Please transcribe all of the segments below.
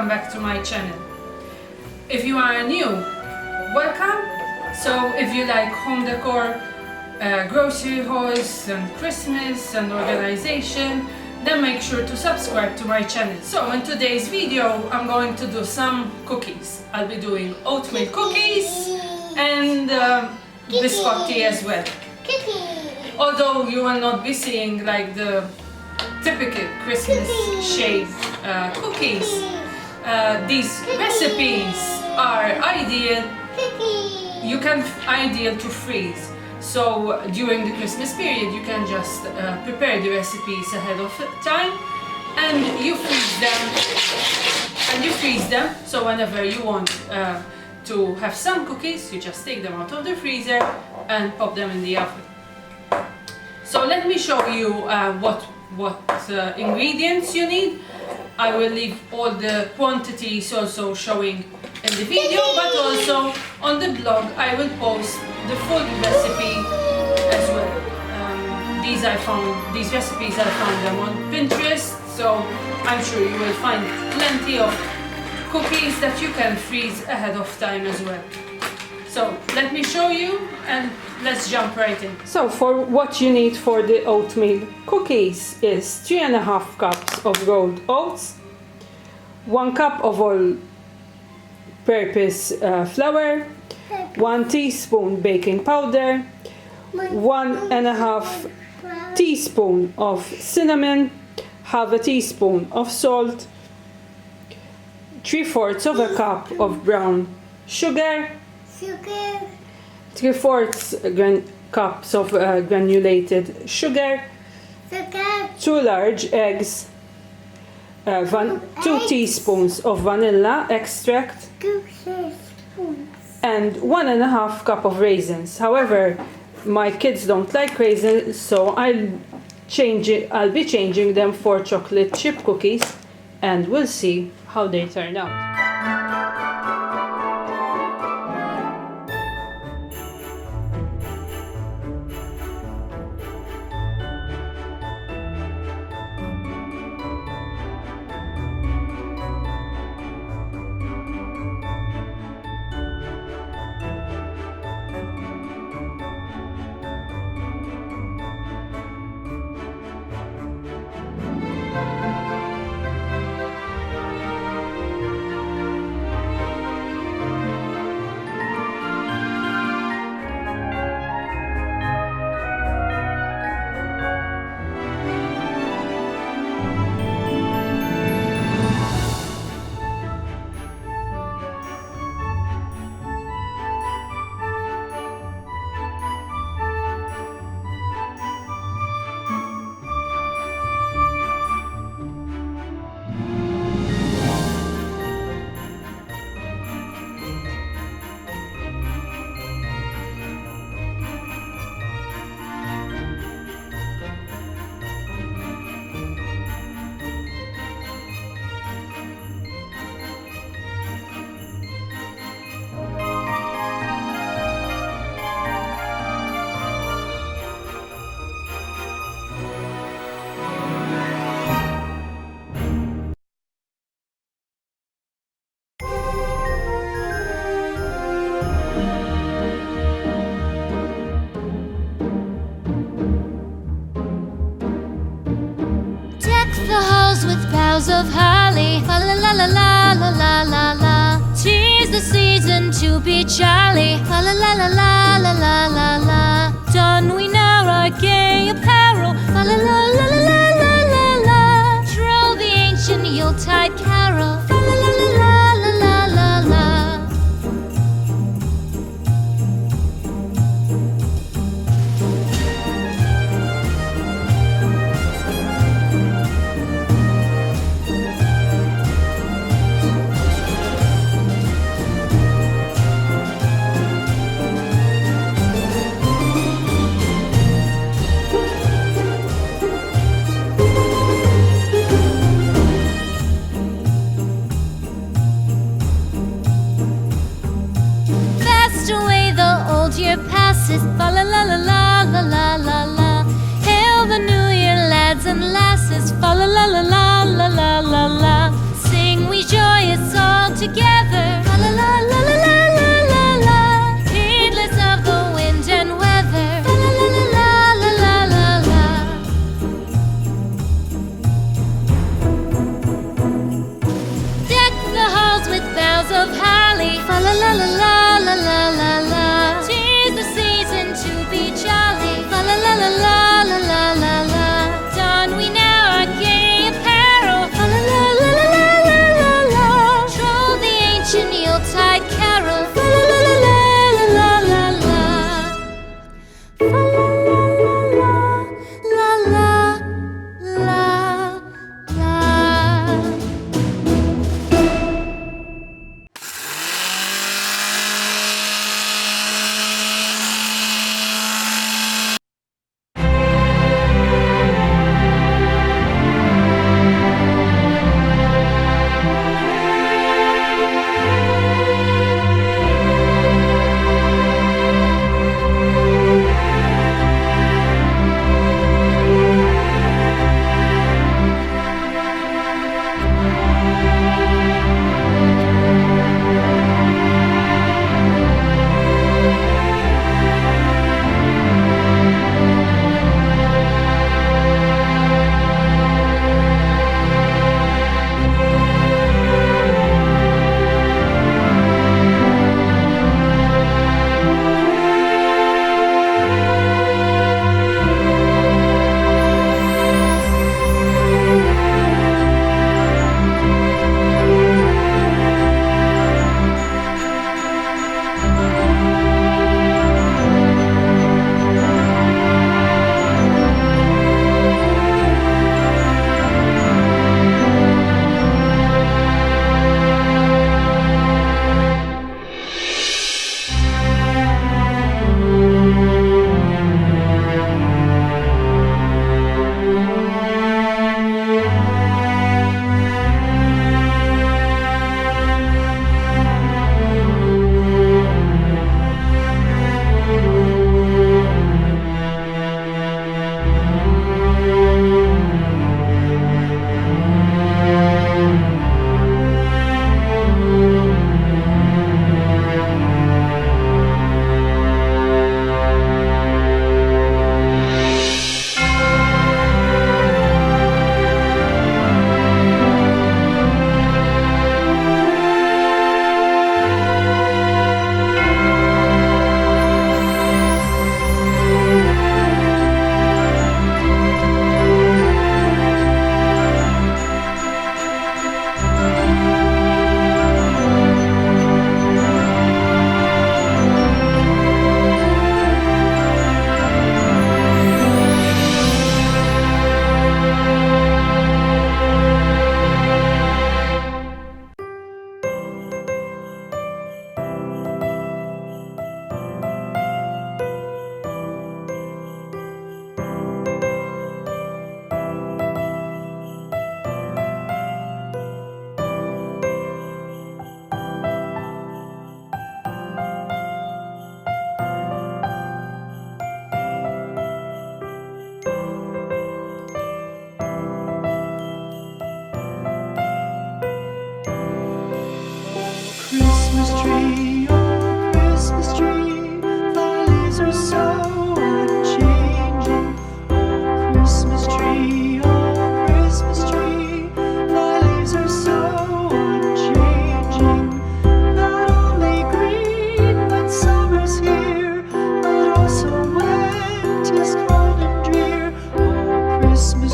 welcome back to my channel. If you are new, welcome. So if you like home decor, grocery hauls and Christmas and organization, then make sure to subscribe to my channel. So in today's video I'm going to do some cookies. I'll be doing oatmeal cookies and biscotti as well. Although you will not be seeing like the typical Christmas shape cookies, these recipes are ideal to freeze. So during the Christmas period you can just prepare the recipes ahead of time and you freeze them, so whenever you want to have some cookies, you just take them out of the freezer and pop them in the oven. So let me show you what ingredients you need. I will leave all the quantities also showing in the video, but also on the blog I will post the full recipe as well. These recipes I found them on Pinterest, so I'm sure you will find plenty of cookies that you can freeze ahead of time as well. So let me show you and let's jump right in. So for what you need for the oatmeal cookies is 3.5 cups of rolled oats, 1 cup of all-purpose flour, 1 teaspoon baking powder, 1.5 teaspoon of cinnamon, half a teaspoon of salt, 3/4 of a cup of brown sugar, 3/4 cups of granulated sugar, 2 large eggs, 2 teaspoons of vanilla extract, and 1.5 cup of raisins. However, my kids don't like raisins, so I'll be changing them for chocolate chip cookies, and we'll see how they turn out. With boughs of holly, la la la la la la la la la. 'Tis the season to be jolly, la la la la la la la la la. Don we now our gay apparel, la la la la la la la la. Troll the ancient Yuletide carol, la la la la la la la la.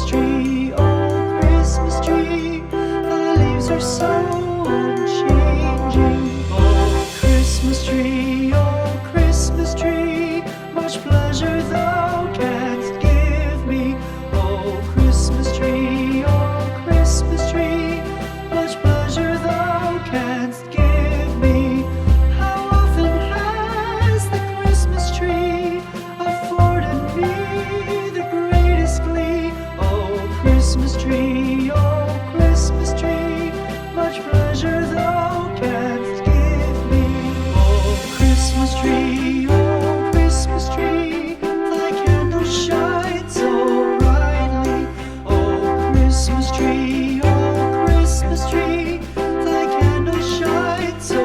Christmas tree, oh Christmas tree, thy leaves are so unchanging. Oh Christmas tree, much pleasure thou canst give me. Oh Christmas tree, much pleasure thou canst give me. How often has the Christmas tree afforded me the greatest glee? Oh Christmas tree, much pleasure thou canst give me. Oh Christmas tree, thy candle shines so brightly. Oh Christmas tree, thy candle shines so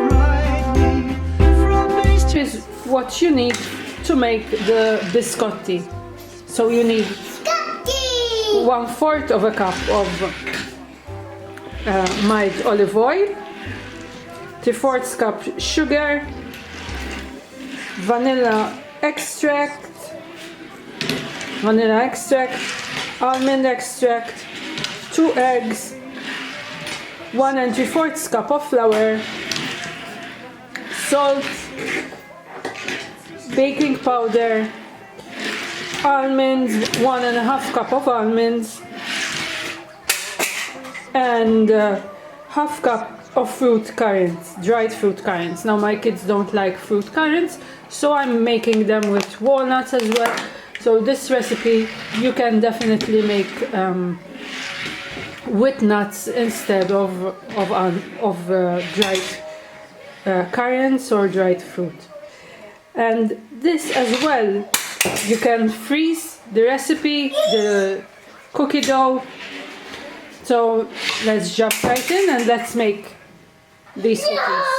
brightly. From base to Is what you need to make the biscotti. So you need 1/4 of a cup of mild olive oil, 3/4 cup sugar, vanilla extract, almond extract, 2 eggs, 1 3/4 cup of flour, salt, baking powder, almonds, 1 1/2 cup of almonds, and 1/2 cup of fruit currants, dried fruit currants. Now my kids don't like fruit currants, so I'm making them with walnuts as well. So this recipe you can definitely make with nuts instead of dried currants or dried fruit. And this as well, you can freeze the recipe, the cookie dough. So let's jump right in and let's make these cookies.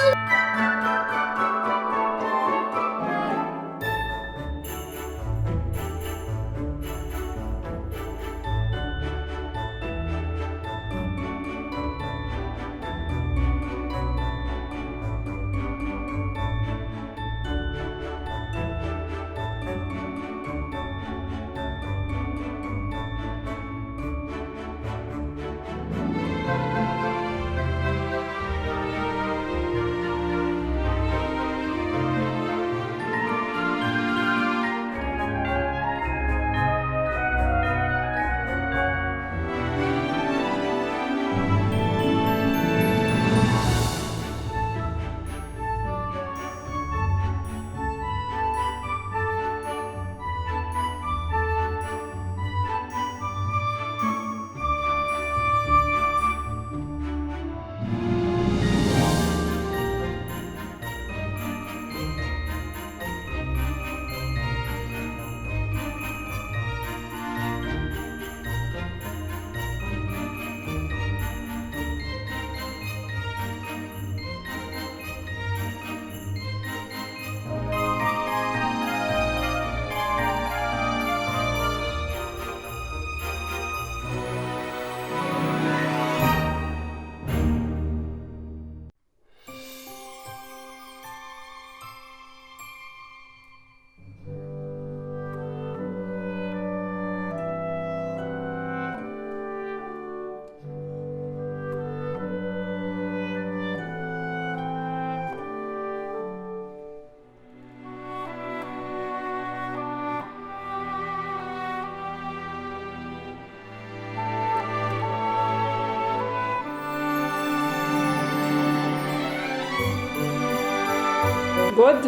Good.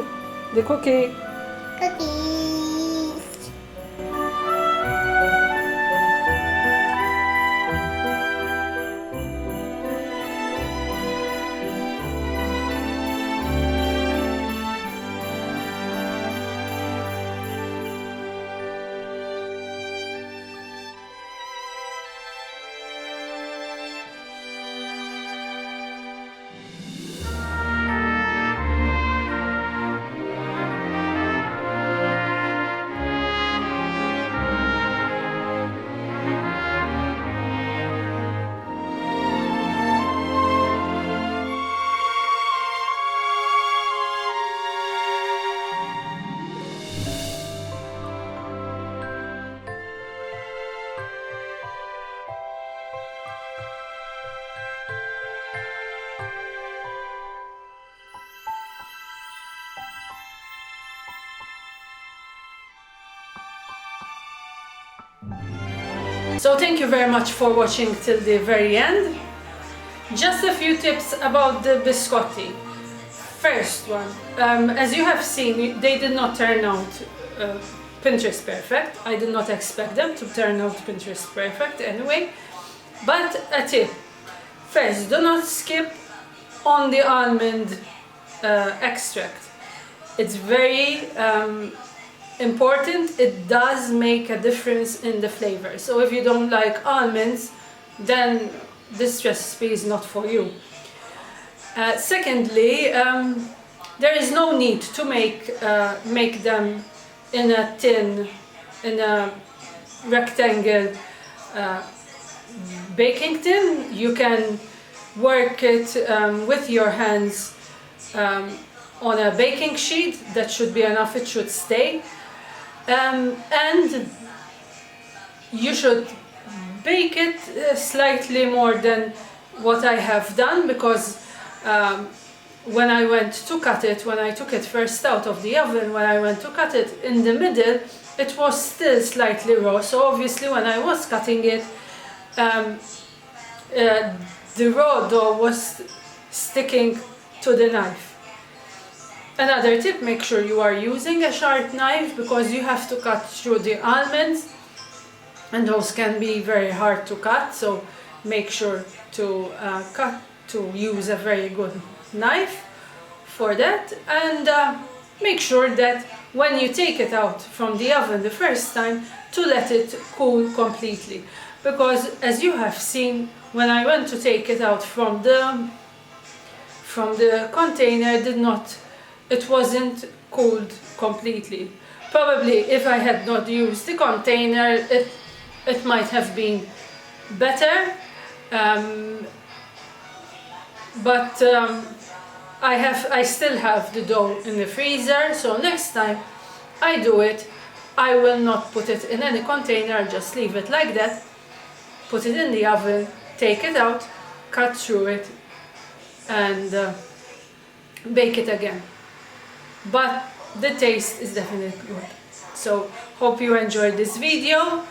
The cookie. Cookies. So thank you very much for watching till the very end. Just a few tips about the biscotti. First one, as you have seen, they did not turn out Pinterest perfect. I did not expect them to turn out Pinterest perfect anyway. But a tip, first, do not skip on the almond extract. It's very important. It does make a difference in the flavor. So if you don't like almonds, then this recipe is not for you. Secondly, there is no need to make them in a tin, in a rectangle baking tin. You can work it with your hands on a baking sheet. That should be enough, it should stay. And you should bake it slightly more than what I have done, because when I went to cut it, when I took it first out of the oven, when I went to cut it in the middle, it was still slightly raw. So obviously when I was cutting it, the raw dough was sticking to the knife. Another tip, make sure you are using a sharp knife, because you have to cut through the almonds and those can be very hard to cut, so make sure to use a very good knife for that. And make sure that when you take it out from the oven the first time, to let it cool completely, because as you have seen, when I went to take it out from the container, it wasn't cooled completely. Probably if I had not used the container, it might have been better. But I still have the dough in the freezer, so next time I do it, I will not put it in any container, just leave it like that, put it in the oven, take it out, cut through it, and bake it again. But the taste is definitely good. So hope you enjoyed this video.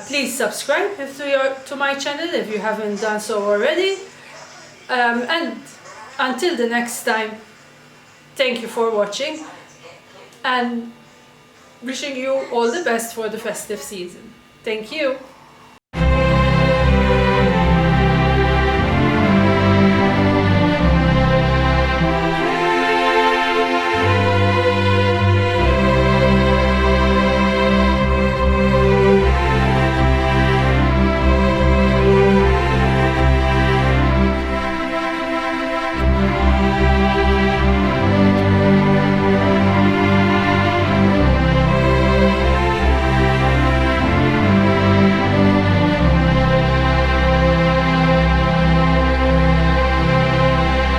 Please subscribe to my channel if you haven't done so already. And until the next time, thank you for watching and wishing you all the best for the festive season. Thank you.